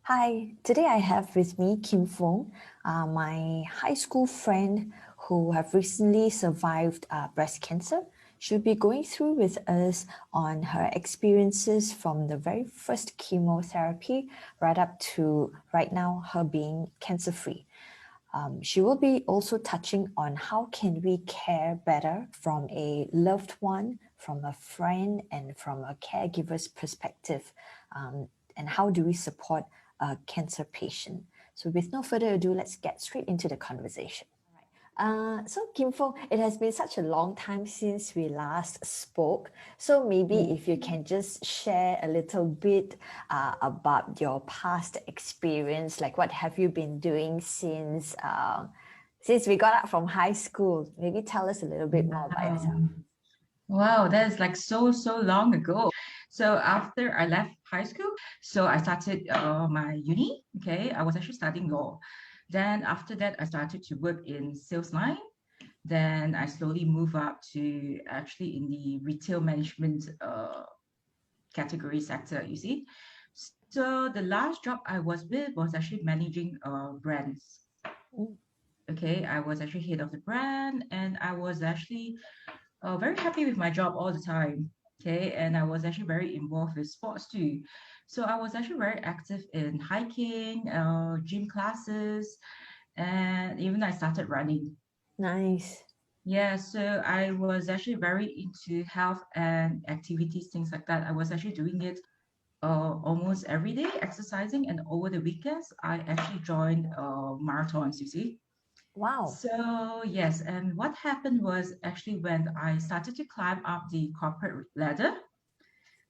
Hi, today I have with me Kim Foong, my high school friend who have recently survived breast cancer. She'll be going through with us on her experiences from the very first chemotherapy right up to right now her being cancer-free. She will be also touching on how can we care better from a loved one, from a friend, and from a caregiver's perspective, and how do we support a cancer patient. So with no further ado, let's get straight into the conversation. So Kim Fong, it has been such a long time since we last spoke. So maybe if you can just share a little bit about your past experience, like what have you been doing since we got out from high school? Maybe tell us a little bit more about yourself. Wow, that's like so long ago. So after I left high school, so I started my uni. Okay, I was actually studying law. Then after that, I started to work in sales line. Then I slowly moved up to actually in the retail management category sector, you see. So the last job I was with was actually managing brands. Mm. Okay, I was actually head of the brand, and I was actually very happy with my job all the time. Okay, and I was actually very involved with sports too. So I was actually very active in hiking, gym classes, and even I started running. Nice. Yeah, so I was actually very into health and activities, things like that. I was actually doing it almost every day, exercising, and over the weekends, I actually joined marathons, you see. Wow. So yes, and what happened was actually when I started to climb up the corporate ladder,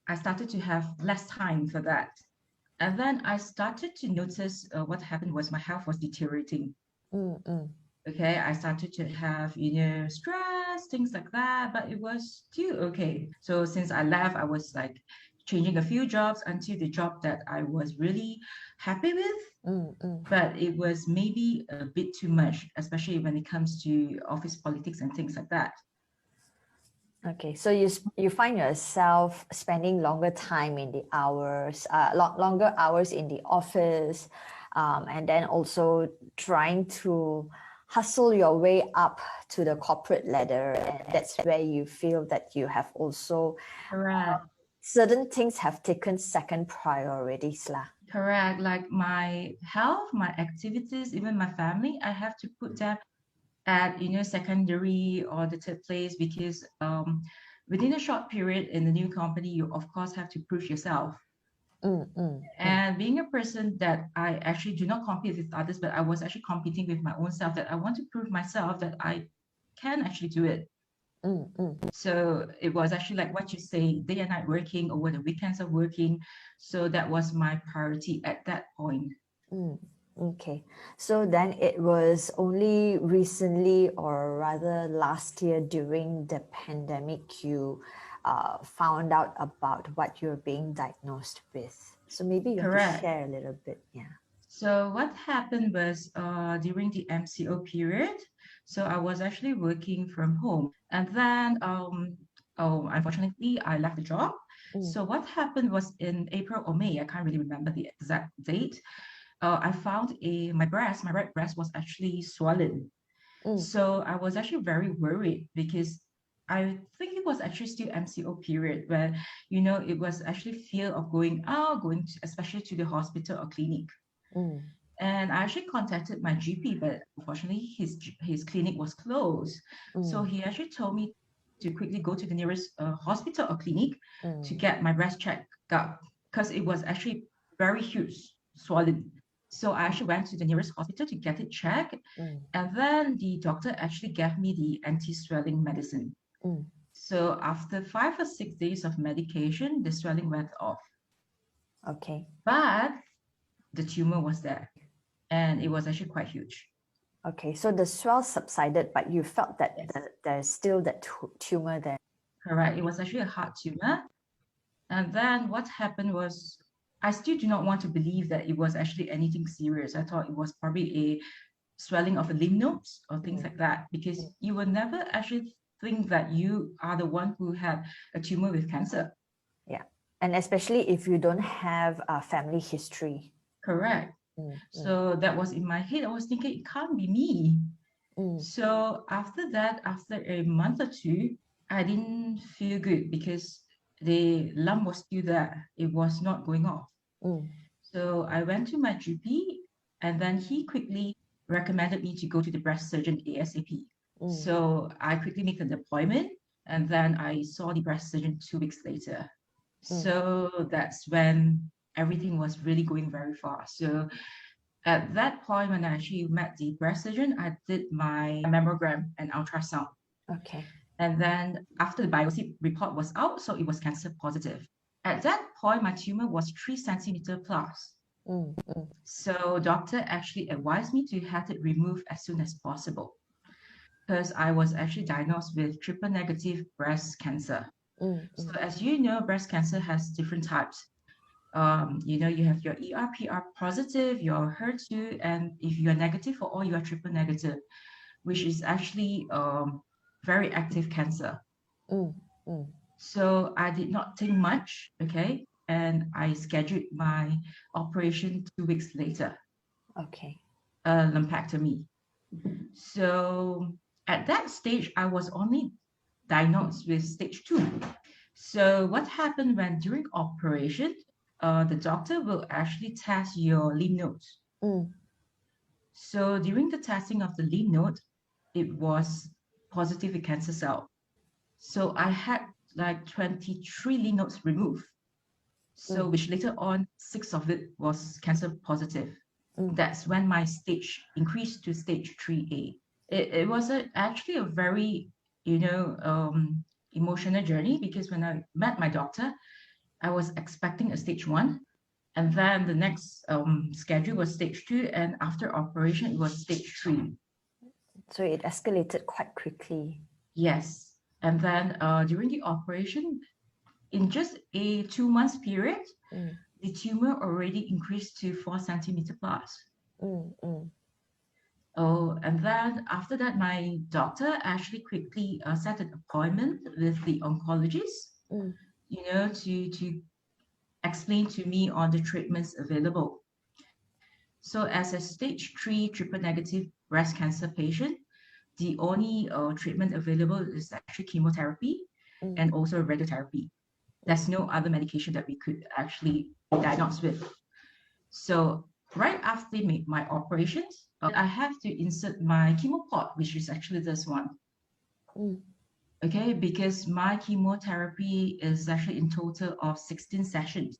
I started to have less time for that. And then I started to notice what happened was my health was deteriorating. Mm, mm. Okay, I started to have, stress, things like that, but it was still okay. So since I left, I was like changing a few jobs until the job that I was really happy with, Mm, mm. but it was maybe a bit too much, especially when it comes to office politics and things like that. Okay, so you find yourself spending longer time in the hours, longer hours in the office, and then also trying to hustle your way up to the corporate ladder, and that's where you feel that you have also Correct. certain things have taken second priorities lah. Correct. Like my health, my activities, even my family, I have to put them at secondary or the third place because within a short period in the new company, you of course have to prove yourself. Mm, mm, mm, And being a person that I actually do not compete with others, but I was actually competing with my own self that I want to prove myself that I can actually do it. mm, mm. So it was actually like what you say, day and night working over the weekends of working. So that was my priority at that point. Mm, okay. So then it was only recently, or rather last year during the pandemic, you found out about what you're being diagnosed with. So maybe you want to Correct. share a little bit. Yeah. So what happened was during the MCO period, so I was actually working from home. And then unfortunately I left the job. Mm, So what happened was in April or May, I can't really remember the exact date. I found my right breast was actually swollen. mm, So I was actually very worried because I think it was actually still MCO period where, it was actually fear of going out, especially to the hospital or clinic. mm, And I actually contacted my GP, but unfortunately his clinic was closed. So mm, he actually told me to quickly go to the nearest hospital or clinic to mm. get my breast checked out because it was actually very huge, swollen. So I actually went to the nearest hospital to get it checked. Mm, And then the doctor actually gave me the anti-swelling medicine. mm. So after 5 or 6 days of medication, the swelling went off. Okay. But the tumor was there and it was actually quite huge. Okay. So the swell subsided, but you felt that Yes. there's still that tumor there. Correct. It was actually a heart tumor. And then what happened was, I still do not want to believe that it was actually anything serious. I thought it was probably a swelling of a lymph nodes or things Mm, like that, mm. because you will never actually think that you are the one who had a tumor with cancer. Yeah. And especially if you don't have a family history. Correct. Mm, So that was in my head. I was thinking, it can't be me. mm, So after that, after a month or two, I didn't feel good because the lump was still there. It was not going off. mm, So I went to my GP, and then he quickly recommended me to go to the breast surgeon ASAP. mm, So I quickly made an appointment, and then I saw the breast surgeon 2 weeks later. mm. So that's when everything was really going very fast. So at that point, when I actually met the breast surgeon, I did my mammogram and ultrasound. Okay. And then after the biopsy report was out, so it was cancer positive. At that point, my tumor was 3 centimeter plus. Mm, mm, So doctor actually advised me to have it removed as soon as possible because I was actually diagnosed with triple negative breast cancer. mm, So mm, as you know, breast cancer has different types. You have your ER/PR positive, your HER2, and if you are negative for all, you are triple negative, which is actually very active cancer. mm, mm. So I did not think much, okay, and I scheduled my operation 2 weeks later, Okay. a lumpectomy. So at that stage, I was only diagnosed with stage 2. So what happened when during operation, the doctor will actually test your lymph nodes. Mm, So during the testing of the lymph node, it was positive with cancer cell. So I had like 23 lymph nodes removed. So mm, which later on, 6 of it was cancer positive. mm. That's when my stage increased to stage 3A. It was actually a very, emotional journey because when I met my doctor, I was expecting a stage 1. And then the next schedule was stage 2. And after operation, it was stage 3. So it escalated quite quickly. Yes. And then during the operation, in just a 2 months period, Mm, the tumor already increased to 4 centimeter plus. mm, mm, Oh, and then after that, my doctor actually quickly set an appointment with the oncologist, mm, to explain to me on the treatments available. So as a stage 3 triple negative breast cancer patient, the only treatment available is actually chemotherapy mm, and also radiotherapy. There's mm. no other medication that we could actually diagnose with. So right after my operations, I have to insert my chemo pot, which is actually this one. Mm, Okay, because my chemotherapy is actually in total of 16 sessions.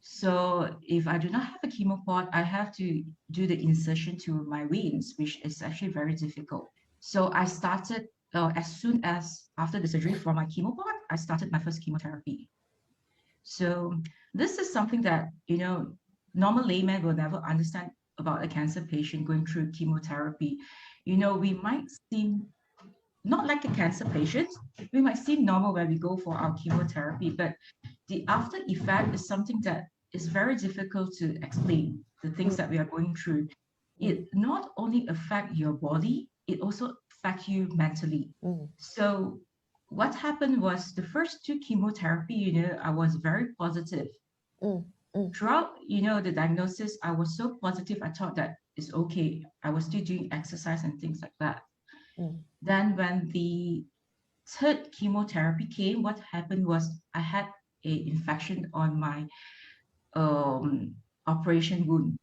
So if I do not have a chemo pot, I have to do the insertion to my veins, which is actually very difficult. So I started as soon as after the surgery for my chemo pot, I started my first chemotherapy. So this is something that, normal layman will never understand about a cancer patient going through chemotherapy. We might seem not like a cancer patient. We might seem normal when we go for our chemotherapy, but the after effect is something that is very difficult to explain. The things mm, that we are going through, mm, it not only affect your body, it also affect you mentally. mm, So what happened was the first two chemotherapy, I was very positive. mm, mm, Throughout, the diagnosis, I was so positive. I thought that it's okay. I was still doing exercise and things like that. mm, Then when the third chemotherapy came, what happened was I had a infection on my um, operation wound.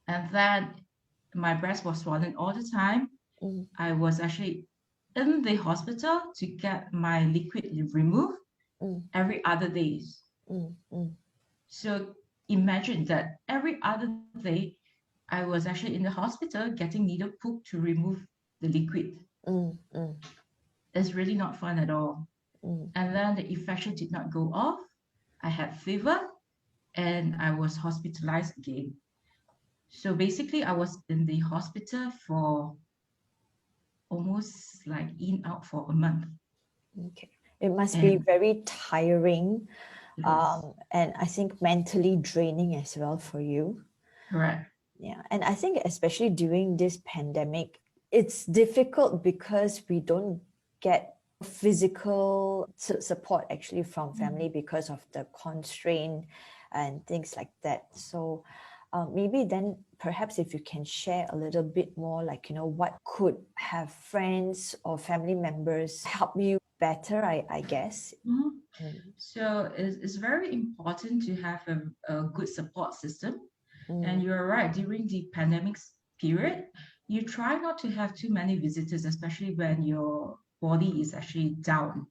And then my breast was swollen all the time. mm, I was actually in the hospital to get my liquid removed mm, every other days. mm, mm, So imagine that every other day I was actually in the hospital getting needle poke to remove the liquid. mm, mm, It's really not fun at all. mm. And then the infection did not go off. I had fever and I was hospitalized again. So basically, I was in the hospital for almost like in out for a month. Okay. It must be And very tiring, yes, and I think mentally draining as well for you. correct. Yeah, and I think especially during this pandemic, it's difficult because we don't get physical support actually from family because of the constraint and things like that. So maybe then perhaps if you can share a little bit more, like, what could have friends or family members help you better, I guess. Mhm. Mm, So it's very important to have a good support system. And mm, you're right, during the pandemic period, you try not to have too many visitors, especially when your body is actually down.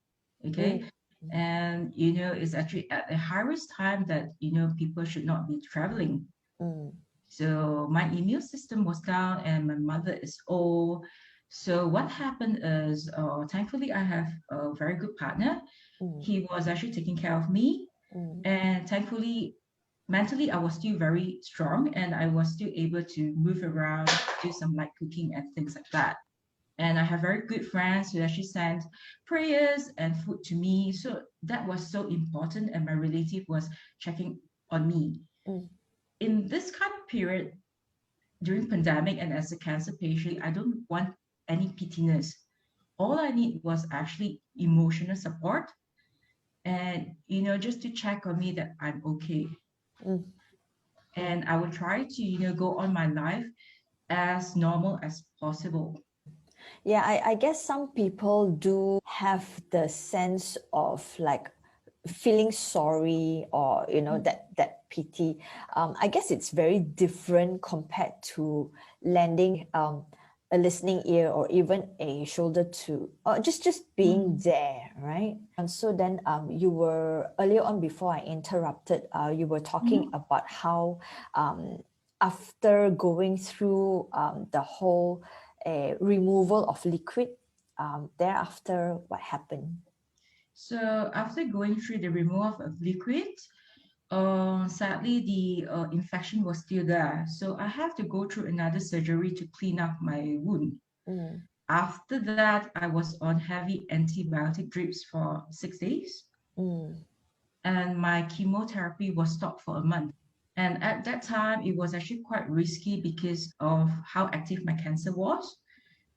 Okay. mm, And it's actually at a high risk time that people should not be traveling. mm, So my immune system was down and my mother is old. So what happened is, thankfully, I have a very good partner. mm, He was actually taking care of me. mm, And thankfully, mentally, I was still very strong and I was still able to move around, do some light cooking and things like that. And I have very good friends who actually sent prayers and food to me. So that was so important. And my relative was checking on me. mm. In this kind of period, during pandemic and as a cancer patient, I don't want any pittiness. All I need was actually emotional support and just to check on me that I'm okay. Mm. And I will try to go on my life as normal as possible. Yeah, I guess some people do have the sense of like feeling sorry, or that pity. I guess it's very different compared to lending a listening ear or even a shoulder to, or just being Mm. there, right? And so then you were earlier on, before I interrupted, you were talking Mhm. about how after going through the whole removal of liquid, thereafter what happened? So after going through the removal of liquid, sadly the infection was still there. So I have to go through another surgery to clean up my wound. Mm, After that, I was on heavy antibiotic drips for 6 days, mm, and my chemotherapy was stopped for a month. And at that time, it was actually quite risky because of how active my cancer was.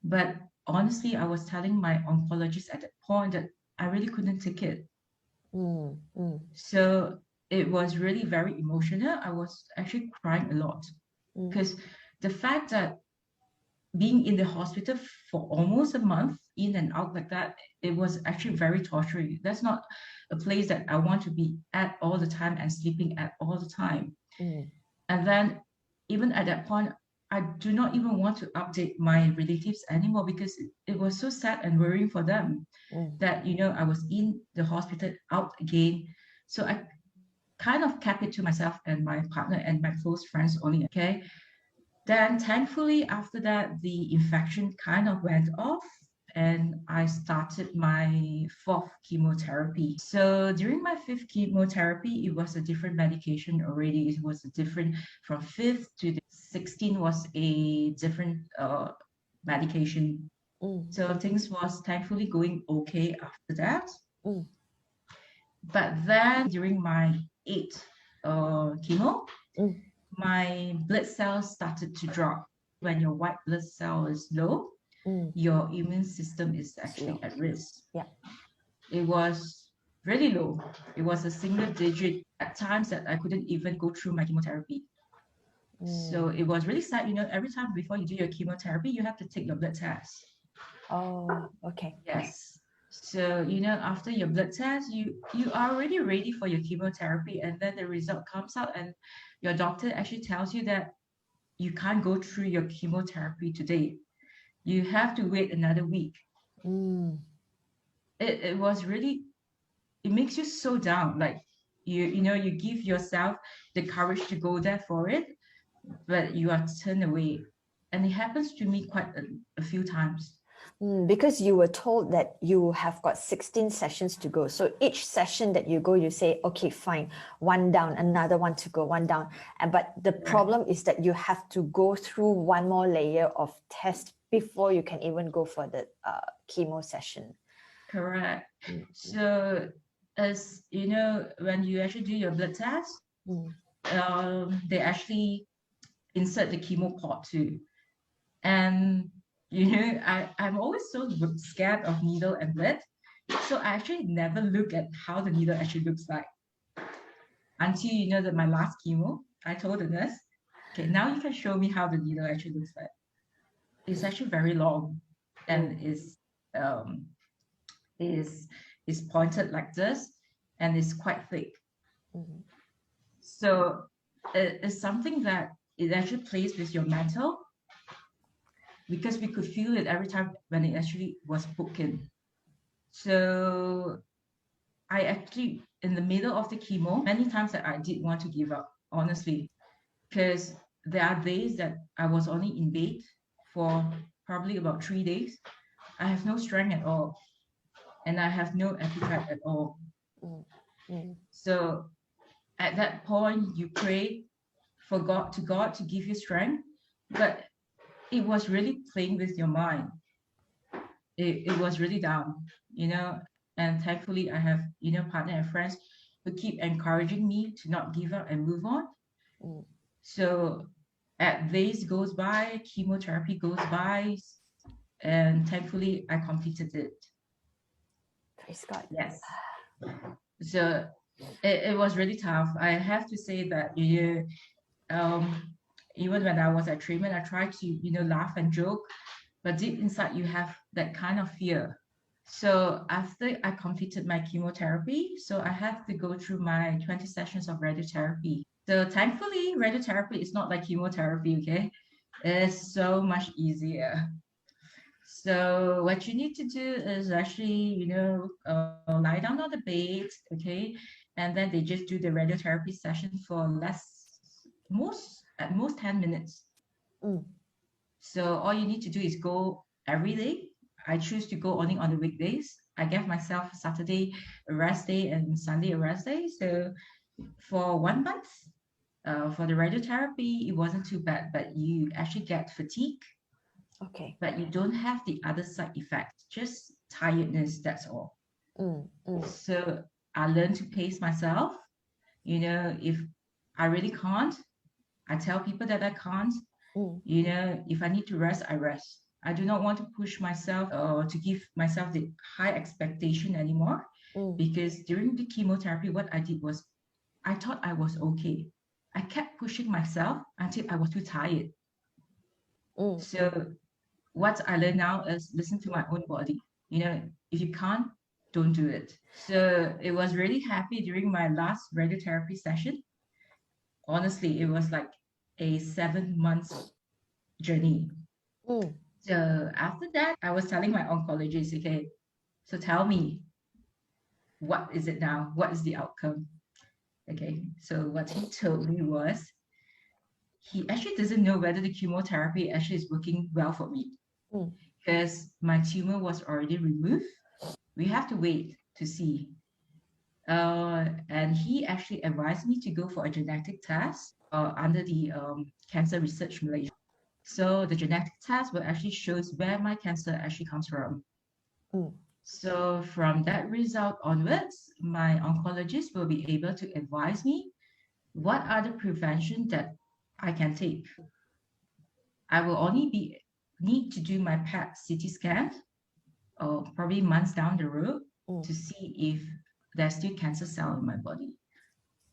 But honestly, I was telling my oncologist at that point that I really couldn't take it. mm, mm, So it was really very emotional. I was actually crying a lot mm, because the fact that being in the hospital for almost a month, in and out like that, it was actually very torturing. That's not a place that I want to be at all the time and sleeping at all the time. mm, And then even at that point, I do not even want to update my relatives anymore because it was so sad and worrying for them mm, that, I was in the hospital out again. So I kind of kept it to myself and my partner and my close friends only. Okay. Then thankfully, after that, the infection kind of went off and I started my fourth chemotherapy. So during my fifth chemotherapy, it was a different medication already. It was a different from fifth to the 16 was a different medication. mm, So things was thankfully going okay after that. mm, But then during my eighth chemo, mm. my blood cells started to drop. When your white blood cell is low, Mm. your immune system is actually Slow. at risk. Yeah. It was really low. It was a single digit at times that I couldn't even go through my chemotherapy. So Mm. it was really sad. Every time before you do your chemotherapy, you have to take your blood test. Oh, okay. Yes. So, after your blood test, you are already ready for your chemotherapy, and then the result comes out, and your doctor actually tells you that you can't go through your chemotherapy today. You have to wait another week. Mm. It was really, it makes you so down. Like you give yourself the courage to go there for it, but you are turned away. And it happens to me quite a few times. Because you were told that you have got 16 sessions to go. So each session that you go, you say, okay, fine, one down, another one to go, one down. But the Correct. problem is that you have to go through one more layer of test before you can even go for the chemo session. Correct. Mm, So as when you actually do your blood test, mm, they actually insert the chemo pot too. And I'm always so scared of needle and blood. So I actually never look at how the needle actually looks like until that my last chemo. I told the nurse, Okay, now you can show me how the needle actually looks like. It's actually very long and um is is pointed like this and is quite thick. Mm, So it is something that it actually plays with your mental because we could feel it every time when it actually was put in. So I actually, in the middle of the chemo, many times that I did want to give up, honestly, because there are days that I was only in bed for probably about 3 days. I have no strength at all, and I have no appetite at all. mm, mm. So at that point, you pray for God to give you strength, but it was really playing with your mind. It was really down, you know. And thankfully, I have, partner and friends who keep encouraging me to not give up and move on. Mm. So as days goes by, chemotherapy goes by, and thankfully, I completed it. Praise God. Yes. So it was really tough. I have to say that um, even when I was at treatment, I tried to, laugh and joke, but deep inside, you have that kind of fear. So after I completed my chemotherapy, so I had to go through my 20 sessions of radiotherapy. So thankfully, radiotherapy is not like chemotherapy, okay? It's so much easier. So what you need to do is actually, lie down on the bed, okay? And then they just do the radiotherapy session for at most 10 minutes. Mm. So all you need to do is go every day. I choose to go only on the weekdays. I gave myself Saturday a rest day and Sunday a rest day. So for 1 month, for the radiotherapy, it wasn't too bad, but you actually get fatigue, Okay. but you don't have the other side effect, just tiredness, that's all. Mm, mm, So I learned to pace myself. If I really can't, I tell people that I can't. mm, If I need to rest, I rest. I do not want to push myself or to give myself the high expectation anymore mm, because during the chemotherapy, what I did was I thought I was okay. I kept pushing myself until I was too tired. mm, mm. So what I learn now is listen to my own body. If you can't, don't do it. So it was really happy during my last radiotherapy session. Honestly, it was like a 7 months journey. Mm. So after that, I was telling my oncologist, okay, so tell me, what is it now? What is the outcome? Okay, so what he told me was he actually doesn't know whether the chemotherapy actually is working well for me Mm. because my tumor was already removed. We have to wait to see. And he actually advised me to go for a genetic test under the Cancer Research Malaysia. So the genetic test will actually shows where my cancer actually comes from. Mm. So from that result onwards, my oncologist will be able to advise me what are the prevention that I can take. I will only be need to do my PET CT scan or probably months down the road Mm. to see if there's still cancer cell in my body.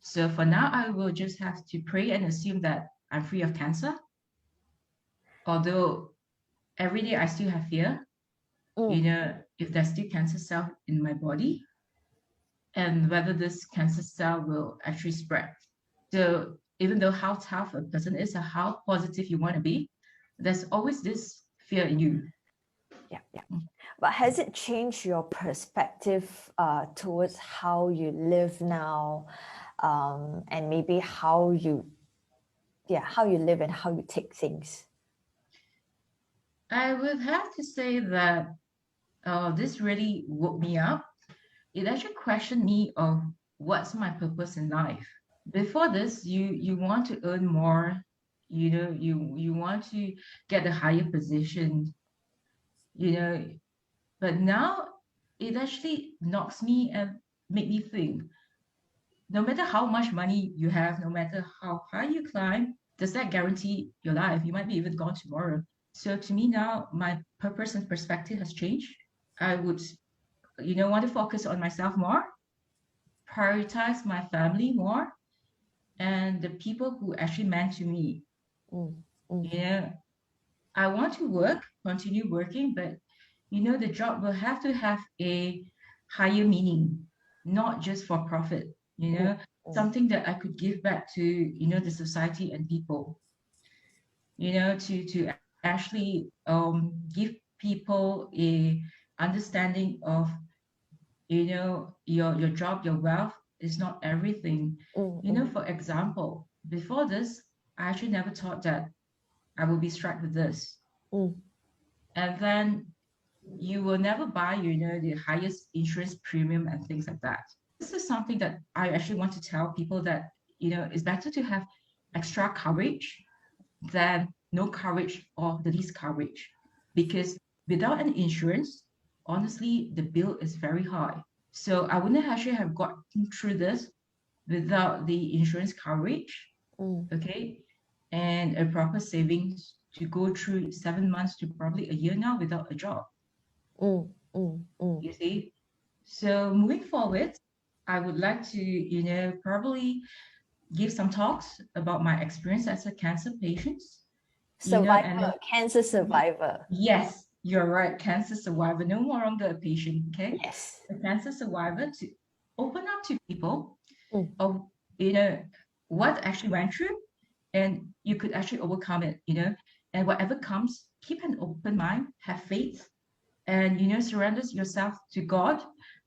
So for now, I will just have to pray and assume that I'm free of cancer. Although every day I still have fear, Mm. if there's still cancer cell in my body and whether this cancer cell will actually spread. So even though how tough a person is or how positive you want to be, there's always this fear in you. Yeah, yeah. But has it changed your perspective towards how you live now, and maybe how you live and how you take things? I would have to say that this really woke me up. It actually questioned me of what's my purpose in life. Before this, you want to earn more, you want to get a higher position, you know, but now it actually knocks me and make me think no matter how much money you have, no matter how high you climb, does that guarantee your life? You might be even gone tomorrow. So to me now, my purpose and perspective has changed. I would, want to focus on myself more, prioritize my family more, and the people who actually meant to me. mm, mm, You know, I want to work, continue working, but the job will have to have a higher meaning, not just for profit, mm, mm, something that I could give back to, the society and people, to actually give people a understanding of, your job, your wealth is not everything. mm, mm, For example, before this, I actually never thought that I would be struck with this. mm. And then you will never buy, the highest insurance premium and things like that. This is something that I actually want to tell people that, it's better to have extra coverage than no coverage or the least coverage. Because without an insurance, honestly, the bill is very high. So I wouldn't actually have gotten through this without the insurance coverage, Mm, okay, and a proper savings to go through 7 months to probably a year now without a job, mm, mm, mm. you see. So moving forward, I would like to, probably give some talks about my experience as a cancer patient, and Survivor, cancer survivor. yes, you're right, cancer survivor, no more longer a patient, okay? Yes. A cancer survivor to open up to people Mm, of, you know, what actually went through and you could actually overcome it, and whatever comes, keep an open mind, have faith, and, surrender yourself to God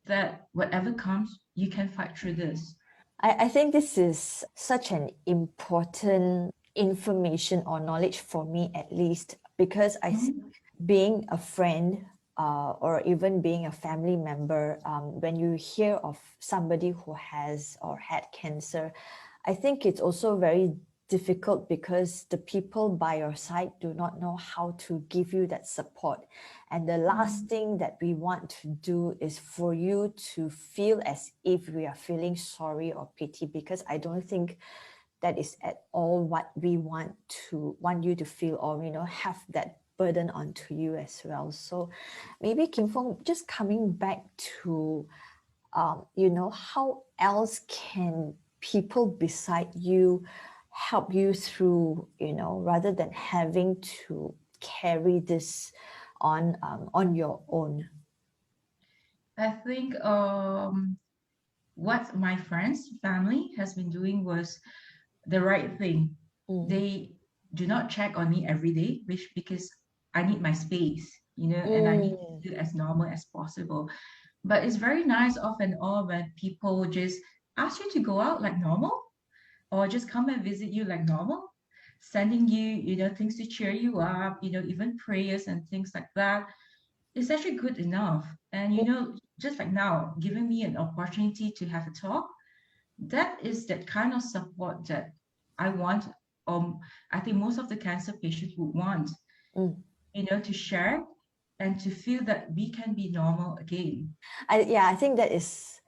that whatever comes, you can fight through this. I think this is such an important information or knowledge for me, at least, because I think Mhm. being a friend or even being a family member, when you hear of somebody who has or had cancer, I think it's also very difficult because the people by your side do not know how to give you that support. And the last Mhm. thing that we want to do is for you to feel as if we are feeling sorry or pity, because I don't think that is at all what we want you to feel, or have that burden onto you as well. So maybe Kim Fong, just coming back to how else can people beside you help you through, rather than having to carry this on your own. I think what my friends, family has been doing was the right thing. Mm, They do not check on me every day, which because I need my space, and I need to mm, feel as normal as possible. But it's very nice off and on when people just ask you to go out like normal or just come and visit you like normal, sending you, things to cheer you up, even prayers and things like that. It's actually good enough. And, just like now, giving me an opportunity to have a talk, that is that kind of support that I want. I think most of the cancer patients would want, mm. to share and to feel that we can be normal again. Yeah, I think that is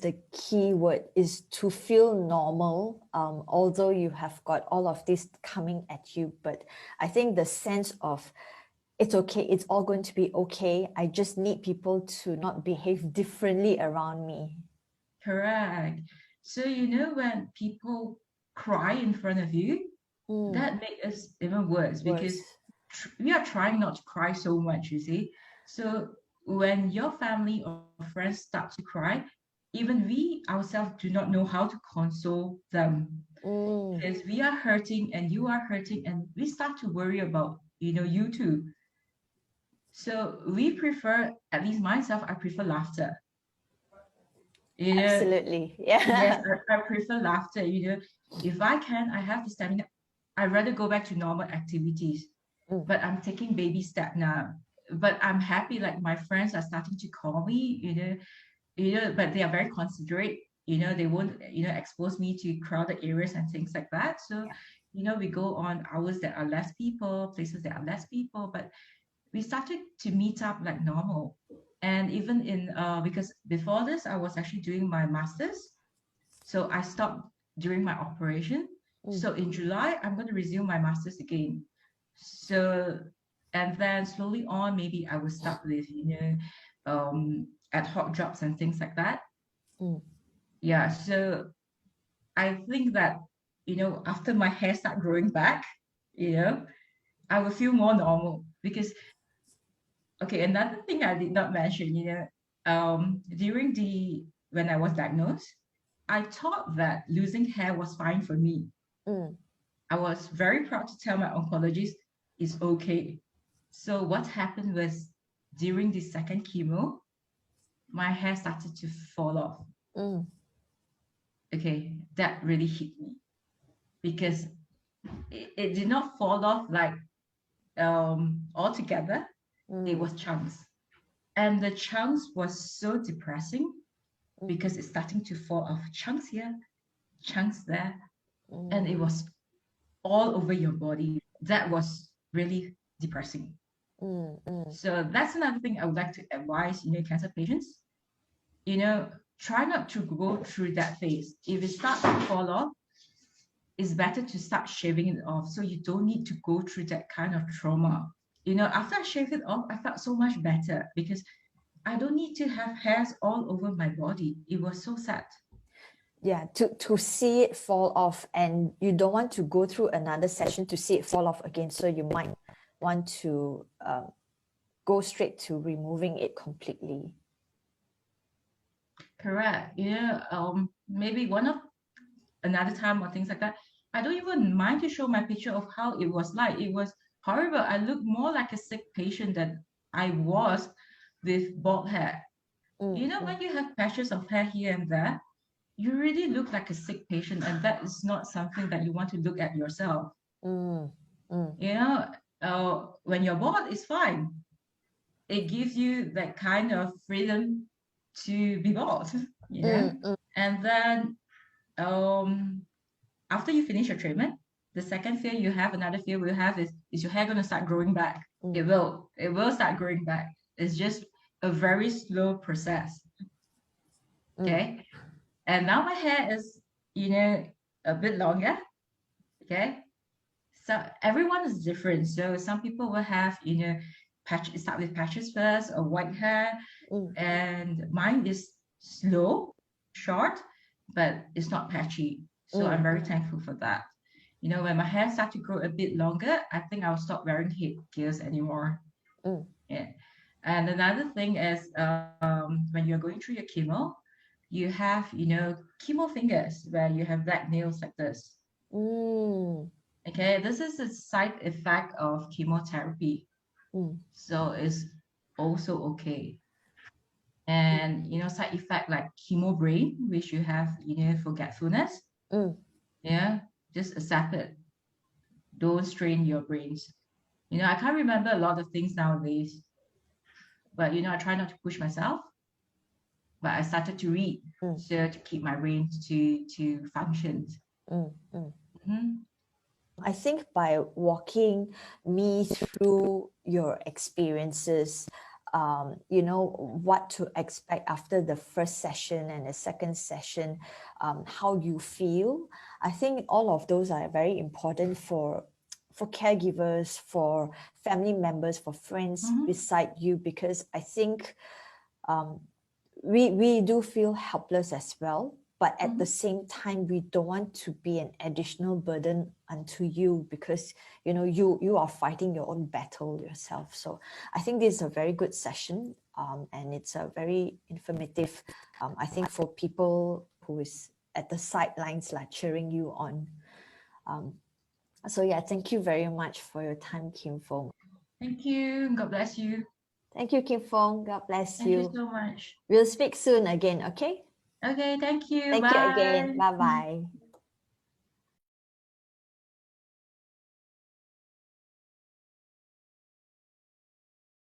the key word, is to feel normal, although you have got all of this coming at you. But I think the sense of it's okay, it's all going to be okay, I just need people to not behave differently around me. Correct. So, when people cry in front of you, Mm, that makes us even worse because worse. we are trying not to cry so much, you see. So when your family or friends start to cry, even we ourselves do not know how to console them Mm, because we are hurting and you are hurting and we start to worry about, you too. So we prefer, at least myself, I prefer laughter. You know, absolutely. yes, Yeah. I prefer laughter. If I can, I have the stamina. I'd rather go back to normal activities, Mm, but I'm taking baby step now. But I'm happy, like my friends are starting to call me, but they are very considerate. They won't, expose me to crowded areas and things like that. So, yeah. we go on hours that are less people, places that are less people, but we started to meet up like normal. And even in because before this, I was actually doing my master's. So I stopped during my operation. Mm, So in July, I'm going to resume my master's again. So, and then slowly on, maybe I will start with, ad hoc jobs and things like that. mm, Yeah. So I think that, after my hair start growing back, you know, I will feel more normal because, okay, another thing I did not mention, during when I was diagnosed, I thought that losing hair was fine for me. Mm, I was very proud to tell my oncologist it's okay. So what happened was during the second chemo, my hair started to fall off. mm, Okay, that really hit me because it did not fall off like all together. It mm, was chunks. And the chunks was so depressing mm, because it's starting to fall off chunks here, chunks there, and it mm, was all over your body. That was really depressing. mm, mm, So that's another thing I would like to advise, cancer patients. Try not to go through that phase. If it starts to fall off, it's better to start shaving it off so you don't need to go through that kind of trauma. After I shaved it off, I felt so much better because I don't need to have hairs all over my body. It was so sad. yeah, to see it fall off, and you don't want to go through another session to see it fall off again, so you might want to go straight to removing it completely. Correct. Maybe another time or things like that. I don't even mind to show my picture of how it was like. It was horrible. I looked more like a sick patient than I was with bald hair. When you have patches of hair here and there, you really look like a sick patient, and that is not something that you want to look at yourself. Mm, mm, When you're bald, it's fine. It gives you that kind of freedom to be bald, you know. mm, mm, And then um, after you finish your treatment, the second fear you have, another fear we have is your hair going to start growing back? mm, It will start growing back. It's just a very slow process. mm, Okay. And now my hair is, a bit longer. Okay. So everyone is different. So some people will have, start with patches first or white hair. mm, And mine is slow, short, but it's not patchy. So I'm mm, very mm, thankful for that. When my hair starts to grow a bit longer, I think I'll stop wearing headgears anymore. mm. Yeah. And another thing is when you're going through your chemo, you have, chemo fingers where you have black nails like this. Mm, Okay, this is a side effect of chemotherapy. mm, So it's also okay. mm, And side effect like chemo brain, which you have, forgetfulness. mm. Yeah, just accept it. Don't strain your brains. I can't remember a lot of things nowadays, but I try not to push myself. But I started to read Mm, so to keep my brain to function. mm, mm. Mhm. I think by walking me through your experiences, what to expect after the first session and the second session, how you feel. I think all of those are very important for caregivers, for family members, for friends Mhm. beside you, because I think we do feel helpless as well, but at the Mhm. same time we don't want to be an additional burden unto you, because you are fighting your own battle yourself. So I think this is a very good session, and it's a very informative, I think, for people who is at the sidelines, like cheering you on. So yeah, thank you very much for your time, Kim Foong. Thank you. God bless you. Thank you, Kim Foong. God bless Thank you you. so much. We'll speak soon again, okay? Okay, thank you. Thank you again. Bye. Bye bye.